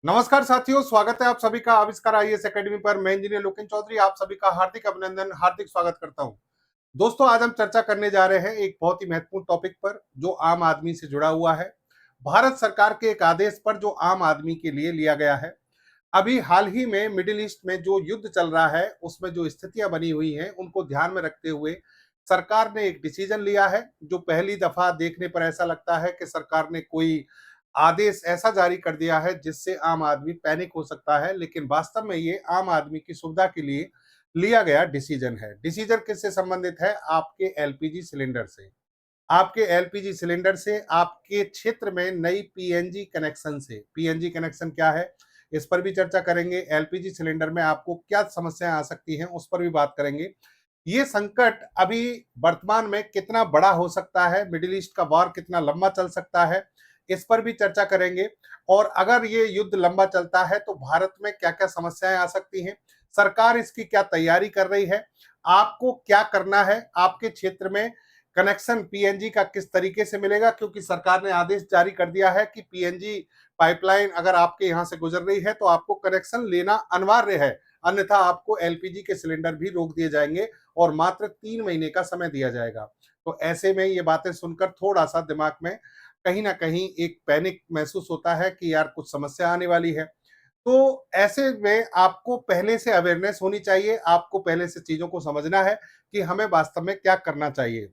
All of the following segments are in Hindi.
नमस्कार साथियों, स्वागत है आप सभी का आविष्कार आईएएस एकेडमी पर। मैं इंजीनियर लोकेन चौधरी आप सभी का हार्दिक अभिनंदन, हार्दिक स्वागत करता हूं। दोस्तों, आज हम चर्चा करने जा रहे हैं एक बहुत ही महत्वपूर्ण टॉपिक पर जो आम आदमी से जुड़ा हुआ है। भारत सरकार के एक आदेश पर जो आम आदमी के लिए लिया गया है। अभी हाल ही में मिडिल ईस्ट में जो युद्ध चल रहा है, उसमें जो स्थितियां बनी हुई हैं, उनको ध्यान में रखते हुए सरकार ने एक डिसीजन लिया है। जो पहली दफा देखने पर ऐसा लगता है कि सरकार ने कोई आदेश ऐसा जारी कर दिया है जिससे आम आदमी पैनिक हो सकता है, लेकिन वास्तव में ये आम आदमी की सुविधा के लिए लिया गया डिसीजन है। डिसीजन किससे संबंधित है? आपके एलपीजी सिलेंडर से। आपके एलपीजी सिलेंडर से, आपके क्षेत्र में नई पीएनजी कनेक्शन से। पीएनजी कनेक्शन क्या है, इस पर भी चर्चा करेंगे। एलपीजी सिलेंडर में आपको क्या समस्याएं आ सकती हैं, उस पर भी बात करेंगे। ये संकट अभी वर्तमान में कितना बड़ा हो सकता है, मिडिल ईस्ट का वॉर कितना लंबा चल सकता है, इस पर भी चर्चा करेंगे। और अगर ये युद्ध लंबा चलता है तो भारत में क्या क्या समस्याएं आ सकती हैं, सरकार इसकी क्या तैयारी कर रही है, आपको क्या करना है, आपके क्षेत्र में कनेक्शन पीएनजी का किस तरीके से मिलेगा, क्योंकि सरकार ने आदेश जारी कर दिया है कि पीएनजी पाइपलाइन अगर आपके यहां से गुजर रही है तो आपको कनेक्शन लेना अनिवार्य है, अन्यथा आपको एलपीजी के सिलेंडर भी रोक दिए जाएंगे और मात्र 3 महीने का समय दिया जाएगा। तो ऐसे में ये बातें सुनकर थोड़ा सा दिमाग में कहीं ना कहीं एक पैनिक महसूस होता है कि यार कुछ समस्या आने वाली है। तो ऐसे में आपको पहले से अवेयरनेस होनी चाहिए, आपको पहले से चीजों को समझना है कि हमें वास्तव में क्या करना चाहिए।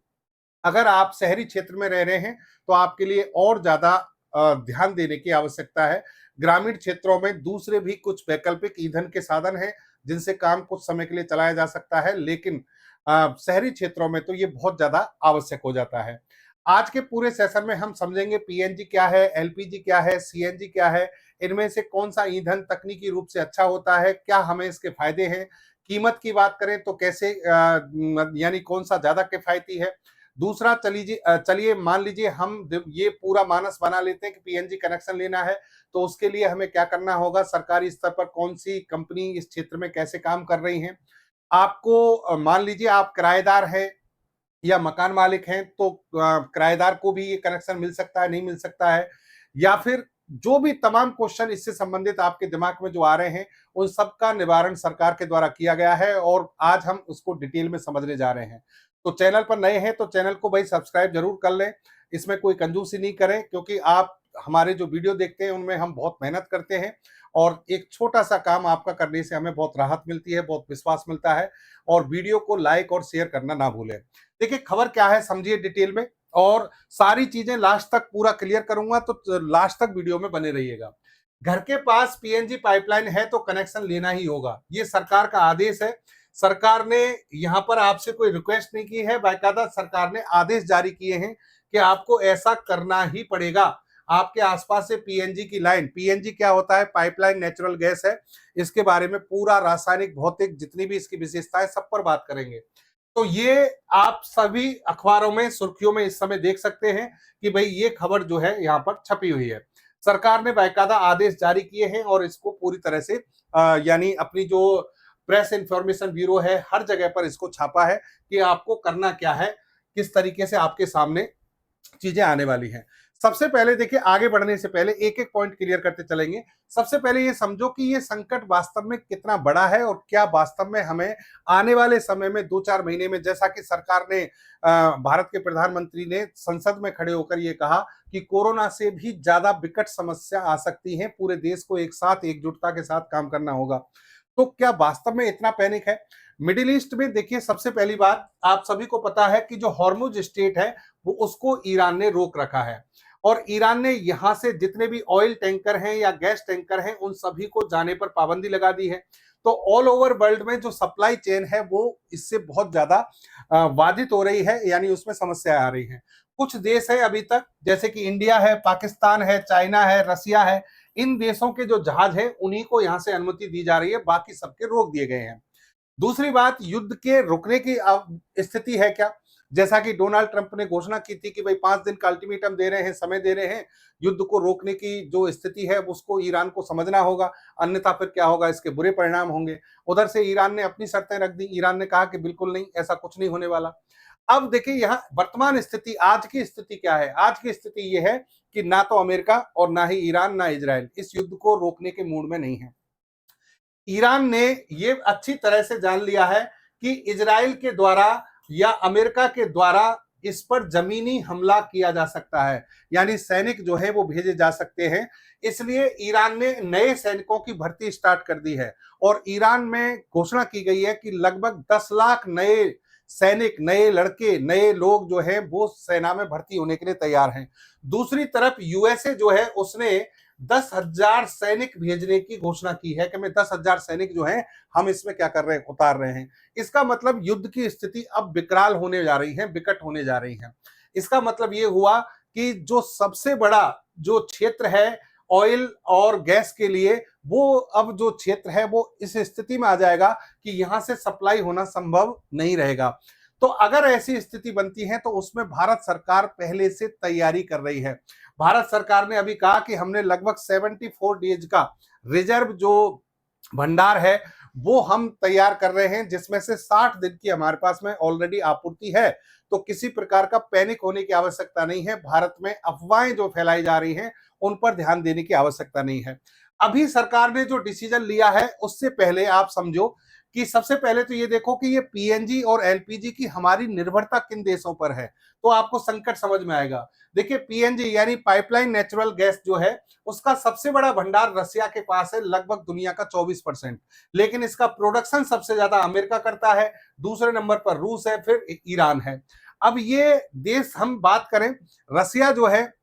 अगर आप शहरी क्षेत्र में रह रहे हैं तो आपके लिए और ज्यादा ध्यान देने की आवश्यकता है। ग्रामीण क्षेत्रों में दूसरे भी कुछ वैकल्पिक ईंधन के साधन हैं जिनसे काम कुछ समय के लिए चलाया जा सकता है, लेकिन शहरी क्षेत्रों में तो ये बहुत ज्यादा आवश्यक हो जाता है। आज के पूरे सेशन में हम समझेंगे पीएनजी क्या है, एलपीजी क्या है, सीएनजी क्या है, इनमें से कौन सा ईंधन तकनीकी रूप से अच्छा होता है, क्या हमें इसके फायदे हैं, कीमत की बात करें तो कैसे यानी कौन सा ज्यादा किफायती है। दूसरा, चलिए मान लीजिए हम ये पूरा मानस बना लेते हैं कि पीएनजी कनेक्शन लेना है, तो उसके लिए हमें क्या करना होगा, सरकारी स्तर पर कौन सी कंपनी इस क्षेत्र में कैसे काम कर रही है। आपको मान लीजिए आप किराएदार हैं या मकान मालिक हैं तो किराएदार को भी ये कनेक्शन मिल सकता है, नहीं मिल सकता है, या फिर जो भी तमाम क्वेश्चन इससे संबंधित आपके दिमाग में जो आ रहे हैं, उन सबका निवारण सरकार के द्वारा किया गया है और आज हम उसको डिटेल में समझने जा रहे हैं। तो चैनल पर नए हैं तो चैनल को भाई सब्सक्राइब जरूर कर लें। इसमें कोई कंजूसी नहीं करें, क्योंकि आप हमारे जो वीडियो देखते हैं उनमें हम बहुत मेहनत करते हैं और एक छोटा सा काम आपका करने से हमें बहुत राहत मिलती है, बहुत विश्वास मिलता है। और वीडियो को लाइक और शेयर करना ना भूलें। देखिए खबर क्या है, समझिए डिटेल में, और सारी चीजें लास्ट तक पूरा क्लियर करूंगा, तो लास्ट तक वीडियो में बने रहिएगा। घर के पास पीएनजी पाइपलाइन है तो कनेक्शन लेना ही होगा, ये सरकार का आदेश है। सरकार ने यहां पर आपसे कोई रिक्वेस्ट नहीं की है, बाकायदा सरकार ने आदेश जारी किए हैं कि आपको ऐसा करना ही पड़ेगा। आपके आसपास से पीएनजी की लाइन, पीएनजी क्या होता है, पाइपलाइन नेचुरल गैस है। इसके बारे में पूरा रासायनिक भौतिक जितनी भी इसकी विशेषताएं सब पर बात करेंगे। तो ये आप सभी अखबारों में सुर्खियों में इस समय देख सकते हैं कि भाई ये खबर जो है यहाँ पर छपी हुई है। सरकार ने बाकायदा आदेश जारी किए हैं और इसको पूरी तरह से यानी अपनी जो प्रेस इंफॉर्मेशन ब्यूरो है हर जगह पर इसको छापा है कि आपको करना क्या है, किस तरीके से आपके सामने चीजें आने वाली हैं। सबसे पहले देखिए, आगे बढ़ने से पहले एक एक पॉइंट क्लियर करते चलेंगे। सबसे पहले ये समझो कि ये संकट वास्तव में कितना बड़ा है और क्या वास्तव में हमें आने वाले समय में 2-4 महीने में, जैसा कि सरकार ने भारत के प्रधानमंत्री ने संसद में खड़े होकर ये कहा कि कोरोना से भी ज्यादा विकट समस्या आ सकती है, पूरे देश को एक साथ एकजुटता के साथ काम करना होगा। तो क्या वास्तव में इतना पैनिक है? मिडिल ईस्ट में देखिए, सबसे पहली बात आप सभी को पता है कि जो हॉर्मुज स्टेट है वो उसको ईरान ने रोक रखा है और ईरान ने यहां से जितने भी ऑयल टैंकर हैं या गैस टैंकर हैं उन सभी को जाने पर पाबंदी लगा दी है। तो ऑल ओवर वर्ल्ड में जो सप्लाई चेन है वो इससे बहुत ज्यादा बाधित हो रही है, यानी उसमें समस्या आ रही है। कुछ देश है अभी तक, जैसे कि इंडिया है, पाकिस्तान है, चाइना है, रसिया है, इन देशों के जो जहाज है उन्हीं को यहां से अनुमति दी जा रही है, बाकी सबके रोक दिए गए हैं। दूसरी बात, युद्ध के रुकने की स्थिति है क्या? जैसा कि डोनाल्ड ट्रंप ने घोषणा की थी कि भाई 5 दिन का अल्टीमेटम दे रहे हैं, समय दे रहे हैं, युद्ध को रोकने की जो स्थिति है उसको ईरान को समझना होगा, अन्यथा फिर क्या होगा, इसके बुरे परिणाम होंगे। उधर से ईरान ने अपनी शर्तें रख दी, ईरान ने कहा कि बिल्कुल नहीं, ऐसा कुछ नहीं होने वाला। अब देखिए यहाँ वर्तमान स्थिति, आज की स्थिति क्या है? आज की स्थिति ये है कि ना तो अमेरिका और ना ही ईरान ना इजराइल इस युद्ध को रोकने के मूड में नहीं है। ईरान ने ये अच्छी तरह से जान लिया है कि इजराइल के द्वारा या अमेरिका के द्वारा इस पर जमीनी हमला किया जा सकता है, यानी सैनिक जो है वो भेजे जा सकते हैं। इसलिए ईरान ने नए सैनिकों की भर्ती स्टार्ट कर दी है और ईरान में घोषणा की गई है कि लगभग 10 लाख नए सैनिक, नए लड़के, नए लोग जो है वो सेना में भर्ती होने के लिए तैयार हैं। दूसरी तरफ यूएसए जो है उसने 10,000 सैनिक भेजने की घोषणा की है कि मैं 10,000 सैनिक जो हैं हम इसमें क्या कर रहे हैं, उतार रहे हैं। इसका मतलब युद्ध की स्थिति अब विकराल होने जा रही है, विकट होने जा रही है। इसका मतलब ये हुआ कि जो सबसे बड़ा जो क्षेत्र है ऑयल और गैस के लिए, वो अब जो क्षेत्र है वो इस स्थिति में आ जाएगा कि यहां से सप्लाई होना संभव नहीं रहेगा। तो अगर ऐसी स्थिति बनती है तो उसमें भारत सरकार पहले से तैयारी कर रही है। भारत सरकार ने अभी कहा कि हमने लगभग 74 डेज का रिजर्व जो भंडार है वो हम तैयार कर रहे हैं, जिसमें से 60 दिन की हमारे पास में ऑलरेडी आपूर्ति है। तो किसी प्रकार का पैनिक होने की आवश्यकता नहीं है। भारत में अफवाहें जो फैलाई जा रही हैं उन पर ध्यान देने की आवश्यकता नहीं है। अभी सरकार ने जो डिसीजन लिया है उससे पहले आप समझो कि सबसे पहले तो ये देखो कि ये पीएनजी और एलपीजी की हमारी निर्भरता किन देशों पर है, तो आपको संकट समझ में आएगा। देखिए पीएनजी यानी पाइपलाइन नेचुरल गैस जो है उसका सबसे बड़ा भंडार रसिया के पास है, लगभग दुनिया का 24%। लेकिन इसका प्रोडक्शन सबसे ज्यादा अमेरिका करता है, दूसरे नंबर पर रूस है, फिर ईरान है। अब ये देश हम बात करें, रसिया जो है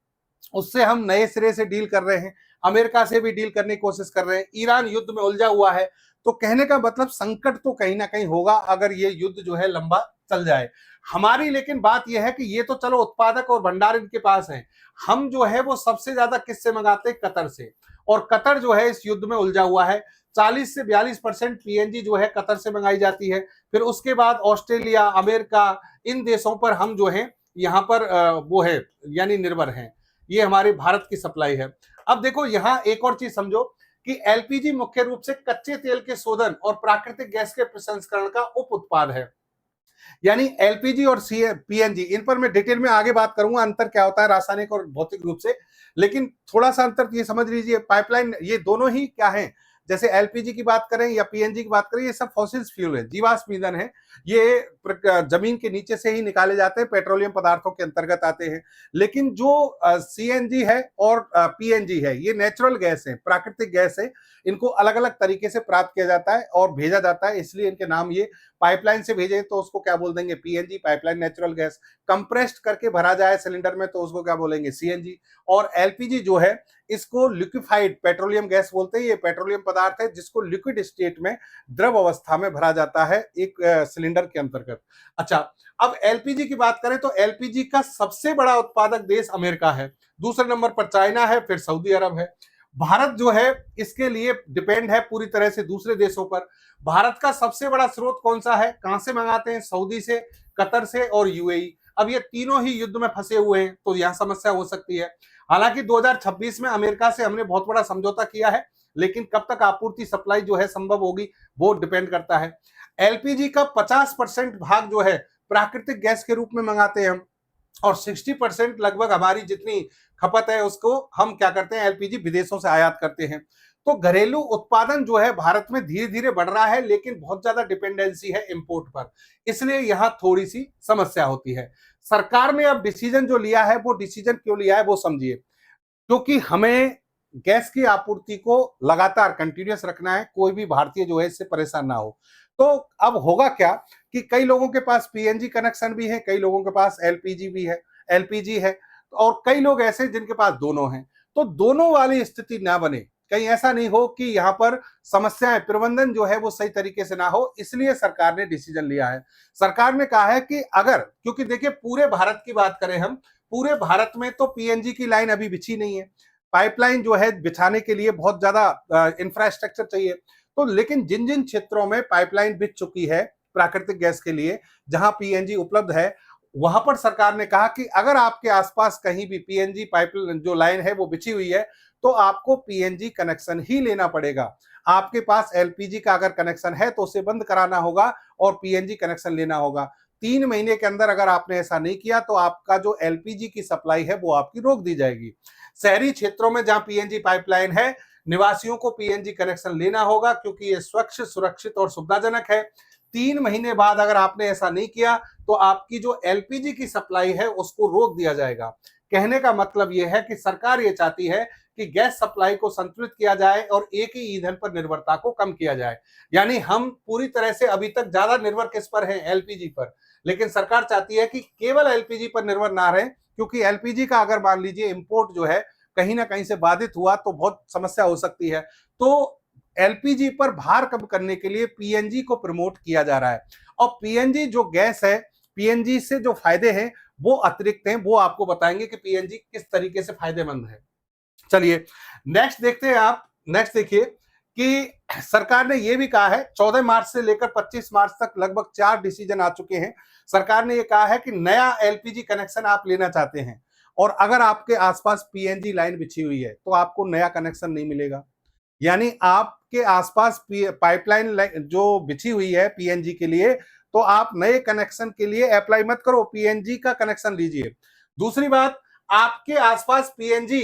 उससे हम नए सिरे से डील कर रहे हैं, अमेरिका से भी डील करने की कोशिश कर रहे हैं, ईरान युद्ध में उलझा हुआ है। तो कहने का मतलब संकट तो कहीं ना कहीं होगा अगर ये युद्ध जो है लंबा चल जाए। हमारी लेकिन बात यह है कि ये तो चलो उत्पादक और भंडार इनके पास है, हम जो है वो सबसे ज्यादा किससे मंगाते हैं? कतर से। और कतर जो है इस युद्ध में उलझा हुआ है। 40 से 42% पीएनजी जो है कतर से मंगाई जाती है। फिर उसके बाद ऑस्ट्रेलिया, अमेरिका, इन देशों पर हम जो है यहाँ पर वो है यानी निर्भर हैं। ये हमारे भारत की सप्लाई है। अब देखो यहाँ एक और चीज समझो कि एलपीजी मुख्य रूप से कच्चे तेल के शोधन और प्राकृतिक गैस के प्रसंस्करण का उप उत्पाद है। यानी एलपीजी और पीएनजी, इन पर मैं डिटेल में आगे बात करूंगा अंतर क्या होता है रासायनिक और भौतिक रूप से। लेकिन थोड़ा सा अंतर ये समझ लीजिए, पाइपलाइन ये दोनों ही क्या है, जैसे एलपीजी की बात करें या पीएनजी की बात करें, ये सब फॉसिल फ्यूल है, जीवाश्म ईंधन है। ये जमीन के नीचे से ही निकाले जाते हैं, पेट्रोलियम पदार्थों के अंतर्गत आते हैं। लेकिन जो सीएनजी है और पीएनजी है ये नेचुरल गैस है, प्राकृतिक गैस है। इनको अलग अलग तरीके से प्राप्त किया जाता है और भेजा जाता है, इसलिए इनके नाम ये पाइपलाइन से भेजे तो उसको क्या बोल देंगे? PNG, pipeline natural gas. Compressed करके भरा जाए सिलेंडर में तो उसको क्या बोलेंगे? सीएनजी। और एलपीजी जो है इसको लिक्विफाइड पेट्रोलियम गैस बोलते हैं। ये पेट्रोलियम पदार्थ है जिसको लिक्विड स्टेट में, द्रव अवस्था में भरा जाता है एक सिलेंडर के अंतर्गत। अच्छा, अब एलपीजी की बात करें तो एलपीजी का सबसे बड़ा उत्पादक देश अमेरिका है, दूसरे नंबर पर चाइना है, फिर सऊदी अरब है। भारत जो है इसके लिए डिपेंड है पूरी तरह से दूसरे देशों पर। भारत का सबसे बड़ा स्रोत कौन सा है? कहां से मंगाते हैं? सऊदी से, कतर से और यूएई। अब ये तीनों ही युद्ध में फंसे हुए हैं तो यहां समस्या हो सकती है। हालांकि 2026 में अमेरिका से हमने बहुत बड़ा समझौता किया है, लेकिन कब तक आपूर्ति सप्लाई जो है संभव होगी वो डिपेंड करता है। एलपीजी का 50% भाग जो है प्राकृतिक गैस के रूप में मंगाते हैं हम, और 60% लगभग हमारी जितनी खपत है उसको हम क्या करते हैं? एलपीजी विदेशों से आयात करते हैं। तो घरेलू उत्पादन जो है भारत में धीरे धीरे बढ़ रहा है, लेकिन बहुत ज्यादा डिपेंडेंसी है इंपोर्ट पर, इसलिए यहां थोड़ी सी समस्या होती है। सरकार ने अब डिसीजन जो लिया है, वो डिसीजन क्यों लिया है वो समझिए। क्योंकि हमें गैस की आपूर्ति को लगातार कंटिन्यूअस रखना है, कोई भी भारतीय जो है इससे परेशान ना हो। तो अब होगा क्या कि कई लोगों के पास पीएनजी कनेक्शन भी है, कई लोगों के पास एलपीजी भी है, एलपीजी है, और कई लोग ऐसे जिनके पास दोनों हैं। तो दोनों वाली स्थिति ना बने, कहीं ऐसा नहीं हो कि यहां पर समस्याएं, प्रबंधन जो है वो सही तरीके से ना हो, इसलिए सरकार ने डिसीजन लिया है। सरकार ने कहा है कि अगर, क्योंकि देखिए पूरे भारत की बात करें हम, पूरे भारत में तो पीएनजी की लाइन अभी बिछी नहीं है। पाइपलाइन जो है बिछाने के लिए बहुत ज्यादा इंफ्रास्ट्रक्चर चाहिए। तो लेकिन जिन जिन क्षेत्रों में पाइपलाइन बिछ चुकी है प्राकृतिक गैस के लिए, जहां पीएनजी उपलब्ध है, वहां पर सरकार ने कहा कि अगर आपके आसपास कहीं भी पीएनजी पाइपलाइन जो लाइन है वो बिछी हुई है तो आपको पीएनजी कनेक्शन ही लेना पड़ेगा। आपके पास एलपीजी का अगर कनेक्शन है तो उसे बंद कराना होगा और पीएनजी कनेक्शन लेना होगा। 3 महीने के अंदर अगर आपने ऐसा नहीं किया तो आपका जो एलपीजी की सप्लाई है वो आपकी रोक दी जाएगी। शहरी क्षेत्रों में जहां पीएनजी पाइपलाइन है, निवासियों को पीएनजी कनेक्शन लेना होगा क्योंकि ये स्वच्छ, सुरक्षित और सुविधाजनक है। 3 महीने बाद अगर आपने ऐसा नहीं किया तो आपकी जो एलपीजी की सप्लाई है उसको रोक दिया जाएगा। कहने का मतलब यह है कि सरकार ये चाहती है कि गैस सप्लाई को संतुलित किया जाए और एक ही ईंधन पर निर्भरता को कम किया जाए। यानी हम पूरी तरह से अभी तक ज्यादा निर्भर किस पर हैं? एलपीजी पर। लेकिन सरकार चाहती है कि केवल एलपीजी पर निर्भर ना रहे, क्योंकि एलपीजी का अगर मान लीजिए इंपोर्ट जो है कहीं ना कहीं से बाधित हुआ तो बहुत समस्या हो सकती है। तो एलपीजी पर भार कम करने के लिए पीएनजी को प्रमोट किया जा रहा है। और पीएनजी जो गैस है, पीएनजी से जो फायदे हैं वो अतिरिक्त हैं, वो आपको बताएंगे कि पीएनजी किस तरीके से फायदेमंद है। चलिए नेक्स्ट देखते हैं आप। नेक्स्ट देखिए कि सरकार ने यह भी कहा है, 14 मार्च से लेकर 25 मार्च तक लगभग 4 डिसीजन आ चुके हैं। सरकार ने यह कहा है कि नया एलपीजी कनेक्शन आप लेना चाहते हैं और अगर आपके आसपास पीएनजी लाइन बिछी हुई है तो आपको नया कनेक्शन नहीं मिलेगा। यानी आपके आसपास पाइपलाइन जो बिछी हुई है पीएनजी के लिए, तो आप नए कनेक्शन के लिए अप्लाई मत करो, पीएनजी का कनेक्शन लीजिए। दूसरी बात, आपके आसपास पीएनजी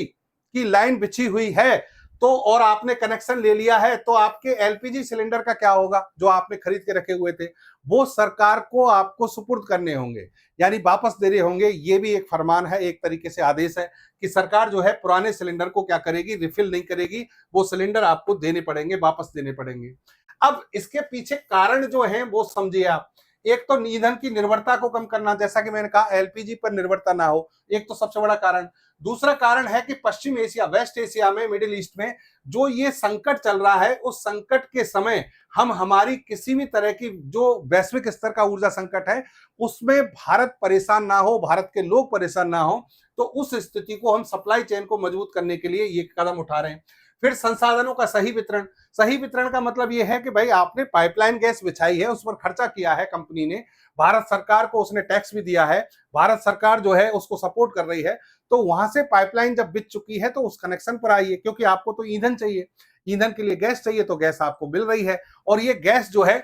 की लाइन बिछी हुई है तो और आपने कनेक्शन ले लिया है तो आपके एलपीजी सिलेंडर का क्या होगा जो आपने खरीद के रखे हुए थे? वो सरकार को आपको सुपुर्द करने होंगे, यानी वापस देने होंगे। ये भी एक फरमान है, एक तरीके से आदेश है कि सरकार जो है पुराने सिलेंडर को क्या करेगी? रिफिल नहीं करेगी, वो सिलेंडर आपको देने पड़ेंगे, वापस देने पड़ेंगे। अब इसके पीछे कारण जो है वो समझिए आप। एक तो ईंधन की निर्भरता को कम करना, जैसा कि मैंने कहा एलपीजी पर निर्भरता ना हो, एक तो सबसे बड़ा कारण। दूसरा कारण है कि पश्चिम एशिया, वेस्ट एशिया में, मिडिल ईस्ट में जो ये संकट चल रहा है, उस संकट के समय हम हमारी किसी भी तरह की जो वैश्विक स्तर का ऊर्जा संकट है उसमें भारत परेशान ना हो, भारत के लोग परेशान ना हो, तो उस स्थिति को हम सप्लाई चेन को मजबूत करने के लिए ये कदम उठा रहे हैं। फिर संसाधनों का सही वितरण। सही वितरण का मतलब यह है कि भाई आपने पाइपलाइन गैस बिछाई है, उस पर खर्चा किया है कंपनी ने, भारत सरकार को उसने टैक्स भी दिया है, भारत सरकार जो है उसको सपोर्ट कर रही है, तो वहां से पाइपलाइन जब बिछ चुकी है तो उस कनेक्शन पर आइए, क्योंकि आपको तो ईंधन चाहिए, ईंधन के लिए गैस चाहिए, तो गैस आपको मिल रही है। और ये गैस जो है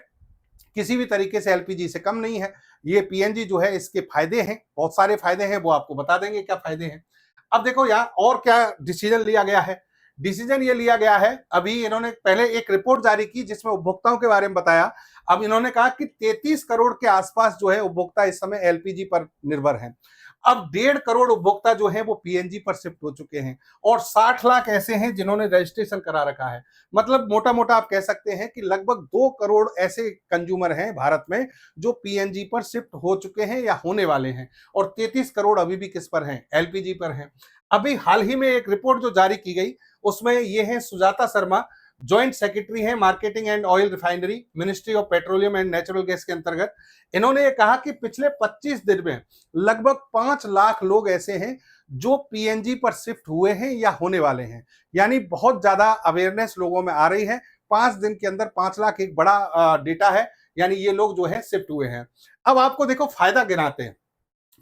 किसी भी तरीके से एलपीजी से कम नहीं है। ये पीएनजी जो है इसके फायदे हैं, बहुत सारे फायदे हैं, वो आपको बता देंगे क्या फायदे हैं। अब देखो यहाँ और क्या डिसीजन लिया गया है। डिसीजन ये लिया गया है, अभी इन्होंने पहले एक रिपोर्ट जारी की जिसमें उपभोक्ताओं के बारे में बताया। अब इन्होंने कहा कि 33 करोड़ के आसपास जो है उपभोक्ता इस समय एलपीजी पर निर्भर हैं। अब 1.5 करोड़ उपभोक्ता जो हैं वो पीएनजी पर शिफ्ट हो चुके हैं और 60 लाख ऐसे हैं जिन्होंने रजिस्ट्रेशन करा रखा है। मतलब मोटा मोटा आप कह सकते हैं कि लगभग 2 करोड़ ऐसे कंज्यूमर हैं भारत में जो पीएनजी पर शिफ्ट हो चुके हैं या होने वाले हैं, और 33 करोड़ अभी भी किस पर हैं? एलपीजी पर हैं। अभी हाल ही में एक रिपोर्ट जो जारी की गई उसमें ये है सुजाता शर्मा, ज्वाइंट सेक्रेटरी है marketing and oil refinery, ministry of petroleum and natural gas के अंतर्गत। इन्होंने ये कहा कि पिछले 25 दिन में लगभग 5 लाख लोग ऐसे हैं जो पीएनजी पर शिफ्ट हुए हैं या होने वाले हैं। यानी बहुत ज्यादा अवेयरनेस लोगों में आ रही है। 5 दिन के अंदर 5 लाख एक बड़ा डेटा है, यानी ये लोग जो है शिफ्ट हुए हैं। अब आपको देखो फायदा गिनाते हैं,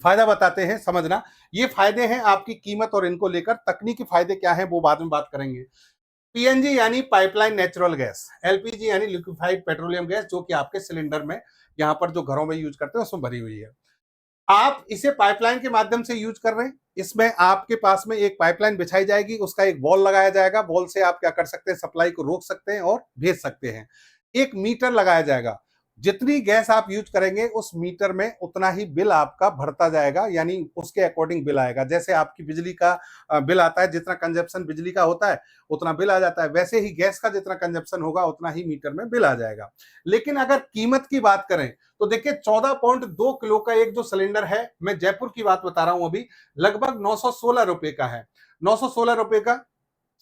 फायदा बताते हैं, समझना। ये फायदे हैं आपकी कीमत और इनको लेकर, तकनीकी फायदे क्या है वो बाद में बात करेंगे। पीएनजी यानी पाइपलाइन नेचुरल गैस, एलपीजी यानी लिक्विफाइड पेट्रोलियम गैस, जो कि आपके सिलेंडर में यहाँ पर जो घरों में यूज करते हैं उसमें भरी हुई है। आप इसे पाइपलाइन के माध्यम से यूज कर रहे हैं। इसमें आपके पास में एक पाइपलाइन बिछाई जाएगी, उसका एक बॉल लगाया जाएगा, बॉल से आप क्या कर सकते हैं? सप्लाई को रोक सकते हैं और भेज सकते हैं। एक मीटर लगाया जाएगा, जितनी गैस आप यूज करेंगे उस मीटर में उतना ही बिल आपका भरता जाएगा, यानी उसके अकॉर्डिंग बिल आएगा। जैसे आपकी बिजली का बिल आता है, जितना कंजप्शन बिजली का होता है उतना बिल आ जाता है, वैसे ही गैस का जितना कंजप्शन होगा उतना ही मीटर में बिल आ जाएगा। लेकिन अगर कीमत की बात करें तो देखिए 14.2 किलो का एक जो सिलेंडर है, मैं जयपुर की बात बता रहा हूं अभी, लगभग 916 रुपए का है, 916 रुपए का।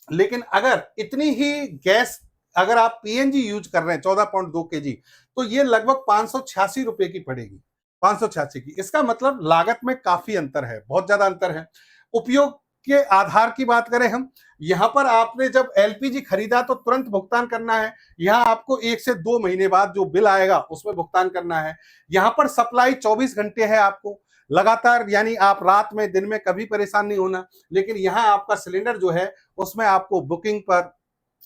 लेकिन अगर इतनी ही गैस अगर आप पीएनजी यूज कर रहे हैं 14.2 केजी, तो ये लगभग 586 रुपए की पड़ेगी, 586 की। इसका मतलब लागत में काफी अंतर है, बहुत ज्यादा अंतर है। उपयोग के आधार की बात करें हम, यहां पर आपने जब एलपीजी खरीदा तो तुरंत भुगतान करना है, यहां आपको 1 से 2 महीने बाद जो बिल आएगा उसमें भुगतान करना है। यहां पर सप्लाई 24 घंटे है आपको लगातार, यानी आप रात में दिन में कभी परेशान नहीं होना। लेकिन यहां आपका सिलेंडर जो है उसमें आपको बुकिंग पर,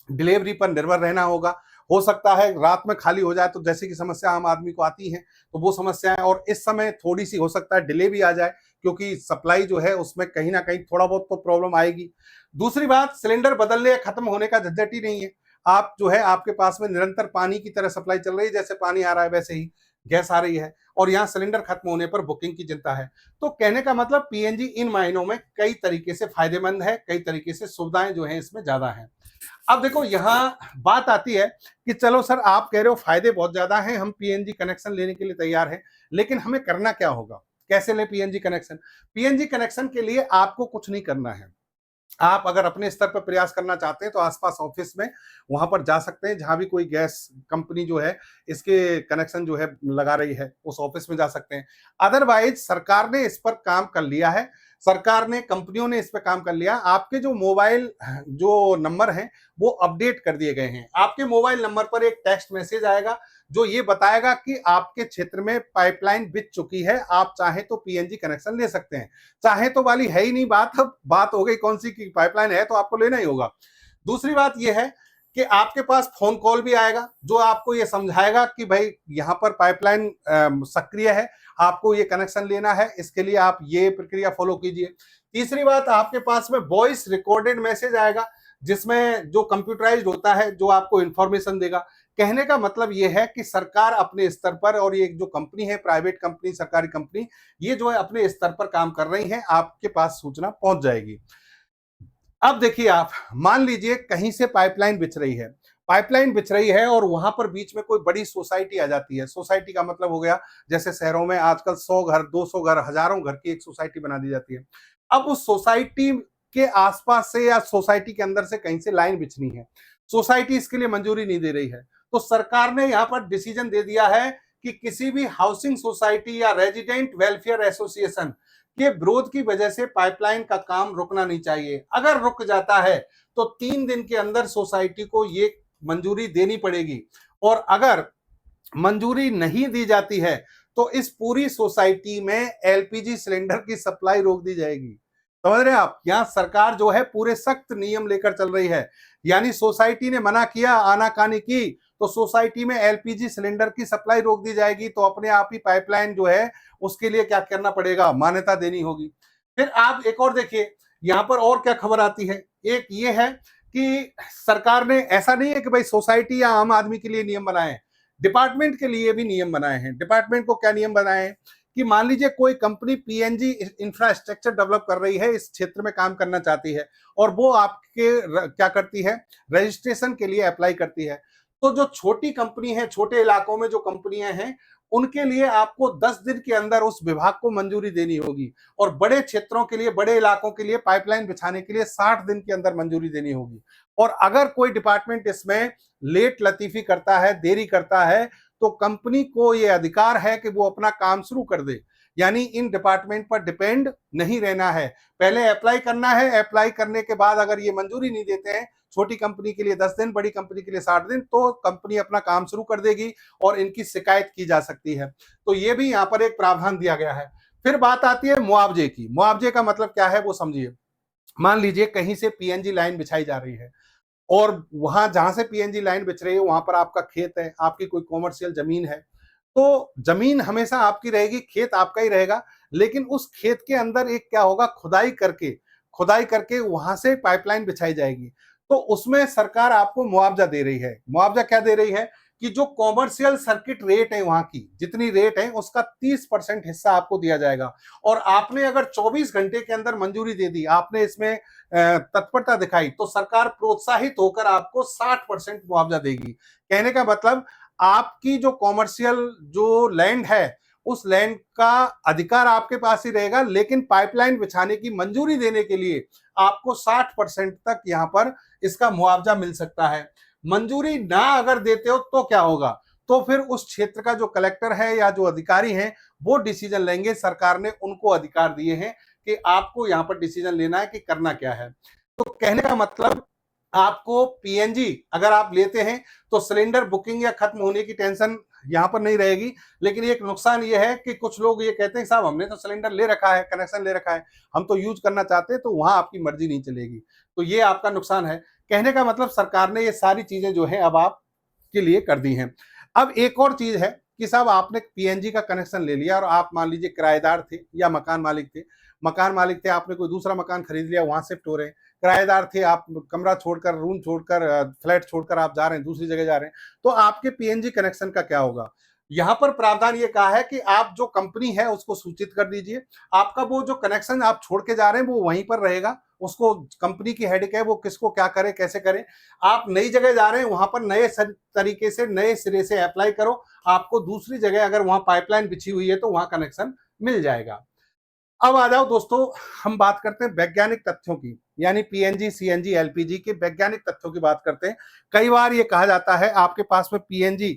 डिलीवरी पर निर्भर रहना होगा। हो सकता है रात में खाली हो जाए, तो जैसे कि समस्या आम आदमी को आती है, तो वो समस्याएं, और इस समय थोड़ी सी हो सकता है डिले भी आ जाए, क्योंकि सप्लाई जो है उसमें कहीं ना कहीं थोड़ा बहुत तो प्रॉब्लम आएगी। दूसरी बात, सिलेंडर बदलने या खत्म होने का झंझट ही नहीं है। आप जो है आपके पास में निरंतर पानी की तरह सप्लाई चल रही है, जैसे पानी आ रहा है वैसे ही गैस आ रही है, और यहाँ सिलेंडर खत्म होने पर बुकिंग की चिंता है। तो कहने का मतलब पीएनजी इन मायनों में कई तरीके से फायदेमंद है, कई तरीके से सुविधाएं जो है इसमें ज्यादा है। अब देखो यहाँ बात आती है कि चलो सर आप कह रहे हो फायदे बहुत ज्यादा हैं, हम पीएनजी कनेक्शन लेने के लिए तैयार हैं, लेकिन हमें करना क्या होगा, कैसे ले पीएनजी कनेक्शन? पीएनजी कनेक्शन के लिए आपको कुछ नहीं करना है। आप अगर अपने स्तर पर प्रयास करना चाहते हैं तो आसपास ऑफिस में वहां पर जा सकते हैं, जहां भी कोई गैस कंपनी जो है इसके कनेक्शन जो है लगा रही है, उस ऑफिस में जा सकते हैं। अदरवाइज सरकार ने इस पर काम कर लिया है, सरकार ने, कंपनियों ने इस पर काम कर लिया। आपके जो मोबाइल जो नंबर हैं वो अपडेट कर दिए गए हैं। आपके मोबाइल नंबर पर एक टेक्स्ट मैसेज आएगा जो ये बताएगा कि आपके क्षेत्र में पाइपलाइन बिछ चुकी है, आप चाहे तो पीएनजी कनेक्शन ले सकते हैं। चाहे तो वाली है ही नहीं बात, अब बात हो गई कौन सी की पाइपलाइन है तो आपको लेना ही होगा। दूसरी बात यह है कि आपके पास फोन कॉल भी आएगा जो आपको ये समझाएगा कि भाई यहाँ पर पाइपलाइन सक्रिय है, आपको ये कनेक्शन लेना है, इसके लिए आप ये प्रक्रिया फॉलो कीजिए। तीसरी बात, आपके पास में वॉइस रिकॉर्डेड मैसेज आएगा जिसमें जो कंप्यूटराइज्ड होता है, जो आपको इंफॉर्मेशन देगा। कहने का मतलब यह है कि सरकार अपने स्तर पर, और ये जो कंपनी है, प्राइवेट कंपनी, सरकारी कंपनी, ये जो है अपने स्तर पर काम कर रही है, आपके पास सूचना पहुंच जाएगी। अब देखिए, आप मान लीजिए कहीं से पाइपलाइन बिछ रही है, पाइपलाइन बिछ रही है और वहां पर बीच में कोई बड़ी सोसाइटी आ जाती है। सोसाइटी का मतलब हो गया, जैसे शहरों में आजकल 100 घर, 200 घर, हजारों घर की एक सोसाइटी बना दी जाती है। अब उस सोसाइटी के आसपास से या सोसाइटी के अंदर से कहीं से लाइन बिछनी है, सोसाइटी इसके लिए मंजूरी नहीं दे रही है, तो सरकार ने यहां पर डिसीजन दे दिया है कि किसी भी हाउसिंग सोसाइटी या रेजिडेंट वेलफेयर एसोसिएशन के विरोध की वजह से पाइपलाइन का काम रुकना नहीं चाहिए। अगर रुक जाता है तो 3 दिन के अंदर सोसाइटी को ये मंजूरी देनी पड़ेगी, और अगर मंजूरी नहीं दी जाती है तो इस पूरी सोसाइटी में एलपीजी सिलेंडर की सप्लाई रोक दी जाएगी। समझ रहे हैं आप? यहां सरकार जो है पूरे सख्त नियम लेकर चल रही है। यानी सोसाइटी ने मना किया, आनाकानी की, तो सोसाइटी में एलपीजी सिलेंडर की सप्लाई रोक दी जाएगी, तो अपने आप ही पाइपलाइन जो है उसके लिए क्या करना पड़ेगा, मान्यता देनी होगी। फिर आप एक और देखिए, यहां पर और क्या खबर आती है। एक ये है कि सरकार ने, ऐसा नहीं है कि भाई सोसाइटी या आम आदमी के लिए नियम बनाए हैं, डिपार्टमेंट के लिए भी नियम बनाए हैं। डिपार्टमेंट को क्या नियम बनाए हैं कि मान लीजिए कोई कंपनी पीएनजी इंफ्रास्ट्रक्चर डेवलप कर रही है, इस क्षेत्र में काम करना चाहती है, और वो आपके क्या करती है, रजिस्ट्रेशन के लिए अप्लाई करती है। तो जो छोटी कंपनी है, छोटे इलाकों में जो कंपनियां हैं, उनके लिए आपको 10 दिन के अंदर उस विभाग को मंजूरी देनी होगी, और बड़े क्षेत्रों के लिए, बड़े इलाकों के लिए पाइपलाइन बिछाने के लिए 60 दिन के अंदर मंजूरी देनी होगी। और अगर कोई डिपार्टमेंट इसमें लेट लतीफी करता है, देरी करता है, तो कंपनी को यह अधिकार है कि वो अपना काम शुरू कर दे। यानी इन डिपार्टमेंट पर डिपेंड नहीं रहना है, पहले अप्लाई करना है, अप्लाई करने के बाद अगर ये मंजूरी नहीं देते हैं, छोटी कंपनी के लिए 10 दिन, बड़ी कंपनी के लिए 60 दिन, तो कंपनी अपना काम शुरू कर देगी और इनकी शिकायत की जा सकती है। तो ये भी यहाँ पर एक प्रावधान दिया गया है। फिर बात आती है मुआवजे की। मुआवजे का मतलब क्या है वो समझिए। मान लीजिए कहीं से पीएनजी लाइन बिछाई जा रही है, और वहां जहां से पीएनजी लाइन बिछ रही है वहां पर आपका खेत है, आपकी कोई कॉमर्शियल जमीन है, तो जमीन हमेशा आपकी रहेगी, खेत आपका ही रहेगा, लेकिन उस खेत के अंदर एक क्या होगा, खुदाई करके वहां से पाइपलाइन बिछाई जाएगी। तो उसमें सरकार आपको मुआवजा दे रही है। मुआवजा क्या दे रही है कि जो कॉमर्शियल सर्किट रेट है, वहां की जितनी रेट है उसका 30% हिस्सा आपको दिया जाएगा। और आपने अगर 24 घंटे के अंदर मंजूरी दे दी, आपने इसमें तत्परता दिखाई, तो सरकार प्रोत्साहित होकर आपको 60% मुआवजा देगी। कहने का मतलब, आपकी जो कॉमर्शियल जो लैंड है, उस लैंड का अधिकार आपके पास ही रहेगा, लेकिन पाइपलाइन बिछाने की मंजूरी देने के लिए आपको 60% तक यहां पर इसका मुआवजा मिल सकता है। मंजूरी ना अगर देते हो तो क्या होगा, तो फिर उस क्षेत्र का जो कलेक्टर है या जो अधिकारी हैं वो डिसीजन लेंगे। सरकार ने उनको अधिकार दिए हैं कि आपको यहां पर डिसीजन लेना है कि करना क्या है। तो कहने का मतलब, आपको पीएनजी अगर आप लेते हैं तो सिलेंडर बुकिंग या खत्म होने की टेंशन यहां पर नहीं रहेगी। लेकिन एक नुकसान ये है कि कुछ लोग ये कहते हैं साहब हमने तो सिलेंडर ले रखा है, कनेक्शन ले रखा है, हम तो यूज करना चाहते हैं, तो वहां आपकी मर्जी नहीं चलेगी। तो ये आपका नुकसान है। कहने का मतलब, सरकार ने ये सारी चीजें जो है अब आप के लिए कर दी हैं। अब एक और चीज है कि साहब आपने पीएनजी का कनेक्शन ले लिया और आप मान लीजिए किराएदार थे या मकान मालिक थे, आपने कोई दूसरा मकान खरीद लिया, वहां शिफ्ट हो रहे हैं, किराएदार थे, आप कमरा छोड़कर, रूम छोड़कर, फ्लैट छोड़कर आप जा रहे हैं, दूसरी जगह जा रहे हैं, तो आपके पीएनजी कनेक्शन का क्या होगा? यहां पर प्रावधान ये कहा है कि आप जो कंपनी है उसको सूचित कर दीजिए, आपका वो जो कनेक्शन आप छोड़ के जा रहे हैं वो वहीं पर रहेगा, उसको कंपनी की हेडेक है वो किसको क्या करे कैसे करे। आप नई जगह जा रहे हैं वहां पर नए तरीके से नए सिरे से अप्लाई करो, आपको दूसरी जगह अगर वहां पाइपलाइन बिछी हुई है तो वहां कनेक्शन मिल जाएगा। अब आ जाओ दोस्तों, हम बात करते हैं वैज्ञानिक तथ्यों की, यानी पीएनजी सीएनजी एलपीजी के वैज्ञानिक तथ्यों की बात करते हैं। कई बार ये कहा जाता है आपके पास में पीएनजी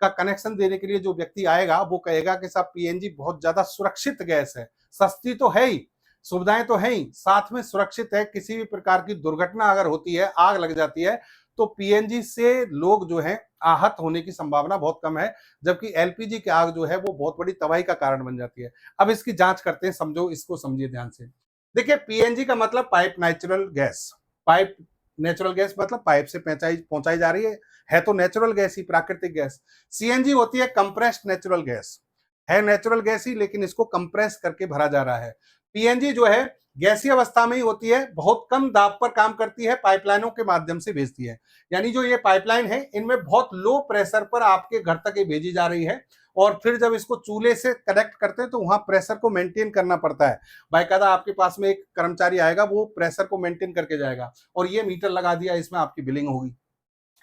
का कनेक्शन देने के लिए जो व्यक्ति आएगा वो कहेगा कि साहब पीएनजी बहुत ज्यादा सुरक्षित गैस है, सस्ती तो है ही, सुविधाएं तो है ही, साथ में सुरक्षित है, किसी भी प्रकार की दुर्घटना अगर होती है, आग लग जाती है, तो पीएनजी से लोग जो है आहत होने की संभावना बहुत कम है, जबकि एलपीजी की आग जो है वो बहुत बड़ी तबाही का कारण बन जाती है। अब इसकी जांच करते हैं, समझो, इसको समझिए ध्यान से। देखिए, पीएनजी का मतलब pipe natural gas, pipe natural gas मतलब पाइप से पहुंचाई जा रही है तो नेचुरल गैस ही, प्राकृतिक गैस। सीएनजी होती है कंप्रेस्ड नेचुरल गैस, है नेचुरल गैस ही लेकिन इसको कंप्रेस करके भरा जा रहा है। पीएनजी जो है गैसीय अवस्था में ही होती है, बहुत कम दाब पर काम करती है, पाइपलाइनों के माध्यम से भेजती है, यानी जो ये पाइपलाइन है इनमें बहुत लो प्रेशर पर आपके घर तक ये भेजी जा रही है, और फिर जब इसको चूल्हे से कनेक्ट करते हैं तो वहां प्रेशर को मेंटेन करना पड़ता है। बाकायदा आपके पास में एक कर्मचारी आएगा, वो प्रेशर को मेंटेन करके जाएगा, और ये मीटर लगा दिया, इसमें आपकी बिलिंग होगी,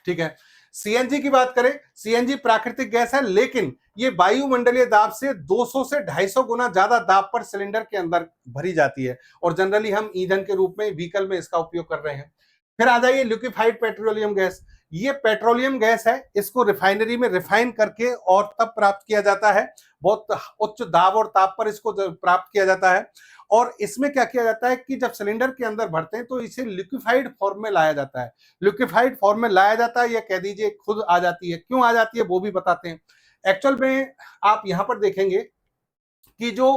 ठीक है। सीएनजी की बात करें, सीएनजी प्राकृतिक गैस है, लेकिन ये वायुमंडलीय दाब से 200 से 250 गुना ज्यादा दाब पर सिलेंडर के अंदर भरी जाती है, और जनरली हम ईंधन के रूप में व्हीकल में इसका उपयोग कर रहे हैं। फिर आ जाइए लिक्विफाइड पेट्रोलियम गैस। ये पेट्रोलियम गैस है, इसको रिफाइनरी में रिफाइन करके और तब प्राप्त किया जाता है, बहुत उच्च दाब और ताप पर इसको प्राप्त किया जाता है। और इसमें क्या किया जाता है कि जब सिलेंडर के अंदर भरते हैं तो इसे लिक्विफाइड फॉर्म में लाया जाता है। लिक्विफाइड फॉर्म में लाया जाता है, या कह दीजिए खुद आ जाती है। क्यों आ जाती है वो भी बताते हैं। एक्चुअल में आप यहां पर देखेंगे कि जो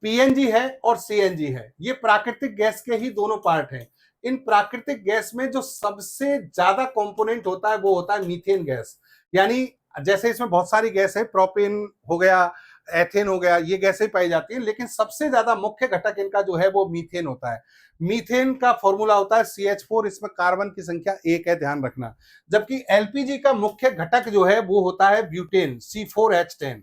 पीएनजी है और सीएनजी है, ये प्राकृतिक गैस के ही दोनों पार्ट हैं। इन प्राकृतिक गैस में जो सबसे ज्यादा कंपोनेंट होता है वो होता है मीथेन गैस, यानी जैसे इसमें बहुत सारी गैस है, प्रोपेन हो गया, एथेन हो गया, ये गैसें पाई जाती हैं, लेकिन सबसे ज्यादा मुख्य घटक इनका जो है वो मीथेन होता है। मीथेन का फॉर्मूला होता है CH4, इसमें कार्बन की संख्या 1 है, ध्यान रखना। जबकि एलपीजी का मुख्य घटक जो है वो होता है ब्यूटेन, C4H10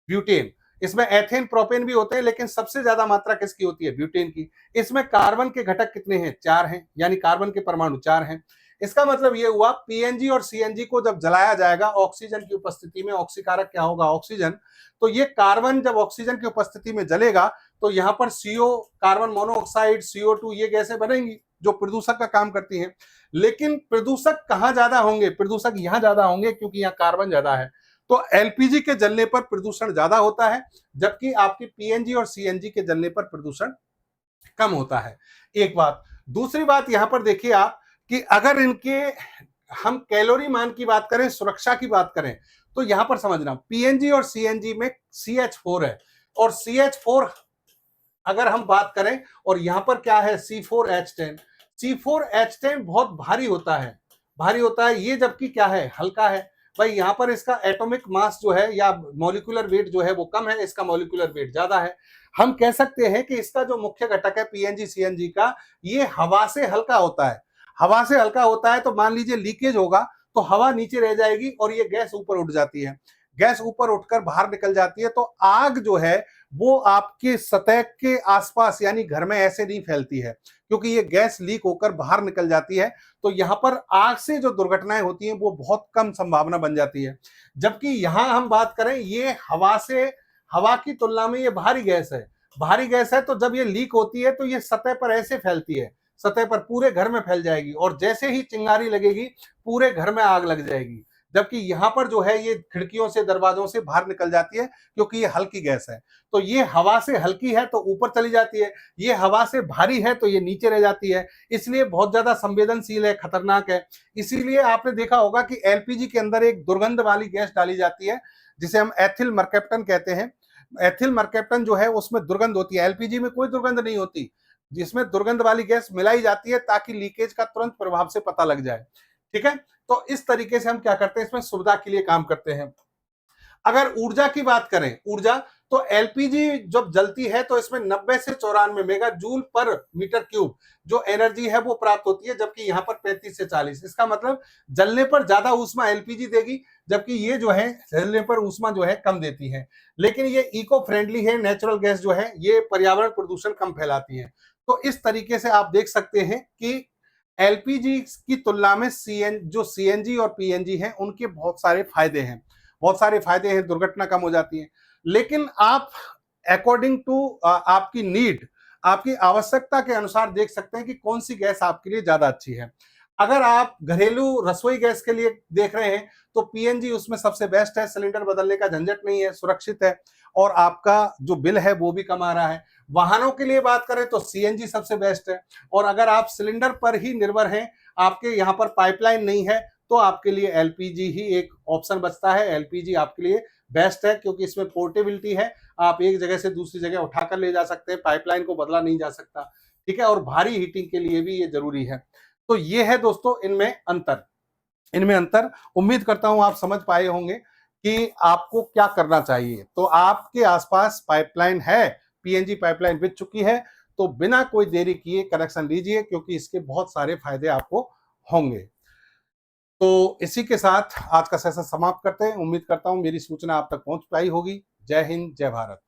ब्यूटेन। इसमें एथेन प्रोपेन भी होते हैं, लेकिन सबसे ज्यादा मात्रा किसकी होती है? ब्यूटेन की। इसमें कार्बन के घटक कितने हैं? 4 हैं, यानी कार्बन के परमाणु 4 हैं। इसका मतलब यह हुआ पीएनजी और सीएनजी को जब जलाया जाएगा ऑक्सीजन की उपस्थिति में, ऑक्सीकारक क्या होगा? ऑक्सीजन। तो ये कार्बन जब ऑक्सीजन की उपस्थिति में जलेगा तो यहां पर CO, कार्बन मोनोऑक्साइड, CO2, ये गैसें बनेंगी जो प्रदूषक का काम करती हैं। लेकिन प्रदूषक कहां ज्यादा होंगे? प्रदूषक यहां ज्यादा होंगे क्योंकि यहाँ कार्बन ज्यादा है। तो एलपीजी के जलने पर प्रदूषण ज्यादा होता है, जबकि आपकी पीएनजी और सीएनजी के जलने पर प्रदूषण कम होता है। एक बात। दूसरी बात यहां पर देखिए आप कि अगर इनके हम कैलोरी मान की बात करें, सुरक्षा की बात करें, तो यहां पर समझना पीएनजी और सीएनजी में CH4 है, और CH4 अगर हम बात करें, और यहां पर क्या है? C4H10। C4H10 बहुत भारी होता है, भारी होता है ये, जबकि क्या है? हल्का है। भाई यहां पर इसका एटॉमिक मास जो है या मॉलिक्यूलर वेट जो है वो कम है, इसका मॉलिक्यूलर वेट ज्यादा है। हम कह सकते हैं कि इसका जो मुख्य घटक है पीएनजी सीएनजी का, ये हवा से हल्का होता है। हवा से हल्का होता है तो मान लीजिए लीकेज होगा तो हवा नीचे रह जाएगी और ये गैस ऊपर उठ जाती है। गैस ऊपर उठकर बाहर निकल जाती है तो आग जो है वो आपके सतह के आसपास, यानी घर में ऐसे नहीं फैलती है, क्योंकि ये गैस लीक होकर बाहर निकल जाती है। तो यहां पर आग से जो दुर्घटनाएं होती हैं वो बहुत कम संभावना बन जाती है। जबकि यहां हम बात करें, ये हवा की तुलना में ये भारी गैस है, भारी गैस है, तो जब ये लीक होती है तो ये सतह पर ऐसे फैलती है, सतह पर पूरे घर में फैल जाएगी, और जैसे ही चिंगारी लगेगी पूरे घर में आग लग जाएगी। जबकि यहां पर जो है ये खिड़कियों से, दरवाजों से बाहर निकल जाती है, क्योंकि ये हल्की गैस है। तो ये हवा से हल्की है तो ऊपर चली जाती है, ये हवा से भारी है तो ये नीचे रह जाती है, इसलिए बहुत ज्यादा संवेदनशील है, खतरनाक है। इसीलिए आपने देखा होगा कि एलपीजी के अंदर एक दुर्गंध वाली गैस डाली जाती है, जिसे हम एथिल मरकैप्टन कहते हैं। एथिल मरकैप्टन जो है उसमें दुर्गंध होती है, एलपीजी में कोई दुर्गंध नहीं होती, जिसमें दुर्गंध वाली गैस मिलाई जाती है ताकि लीकेज का तुरंत प्रभाव से पता लग जाए। ठीक है। तो इस तरीके से हम क्या करते हैं, इसमें सुविधा के लिए काम करते हैं। अगर ऊर्जा की बात करें, ऊर्जा, तो एलपीजी जब जलती है तो इसमें 90 से 94 megajoule per metre cube जो एनर्जी है वो प्राप्त होती है, जबकि यहां पर 35 से 40। इसका मतलब जलने पर ज्यादा ऊष्मा एलपीजी देगी, जबकि ये जो है जलने पर ऊष्मा जो है कम देती है। लेकिन ये इको फ्रेंडली है, नेचुरल गैस जो है ये पर्यावरण प्रदूषण कम फैलाती है। तो इस तरीके से आप देख सकते हैं कि एलपीजी की तुलना में सीएनजी और पीएनजी हैं, उनके बहुत सारे फायदे हैं, बहुत सारे फायदे हैं, दुर्घटना कम हो जाती है। लेकिन आप अकॉर्डिंग टू आपकी नीड, आपकी आवश्यकता के अनुसार देख सकते हैं कि कौन सी गैस आपके लिए ज्यादा अच्छी है। अगर आप घरेलू रसोई गैस के लिए देख रहे हैं तो पीएनजी उसमें सबसे बेस्ट है, सिलेंडर बदलने का झंझट नहीं है, सुरक्षित है और आपका जो बिल है वो भी कम आ रहा है। वाहनों के लिए बात करें तो सीएनजी सबसे बेस्ट है, और अगर आप सिलेंडर पर ही निर्भर हैं, आपके यहाँ पर पाइपलाइन नहीं है, तो आपके लिए एलपीजी ही एक ऑप्शन बचता है। एलपीजी आपके लिए बेस्ट है क्योंकि इसमें पोर्टेबिलिटी है, आप एक जगह से दूसरी जगह उठाकर ले जा सकते हैं, पाइपलाइन को बदला नहीं जा सकता, ठीक है। और भारी हीटिंग के लिए भी ये जरूरी है। तो ये है दोस्तों इनमें अंतर उम्मीद करता हूं आप समझ पाए होंगे कि आपको क्या करना चाहिए। तो आपके आसपास पाइपलाइन है, पीएनजी पाइपलाइन बिछ चुकी है, तो बिना कोई देरी किए कनेक्शन लीजिए, क्योंकि इसके बहुत सारे फायदे आपको होंगे। तो इसी के साथ आज का सेशन समाप्त करते हैं। उम्मीद करता हूं मेरी सूचना आप तक पहुंच पाई होगी। जय हिंद, जय भारत।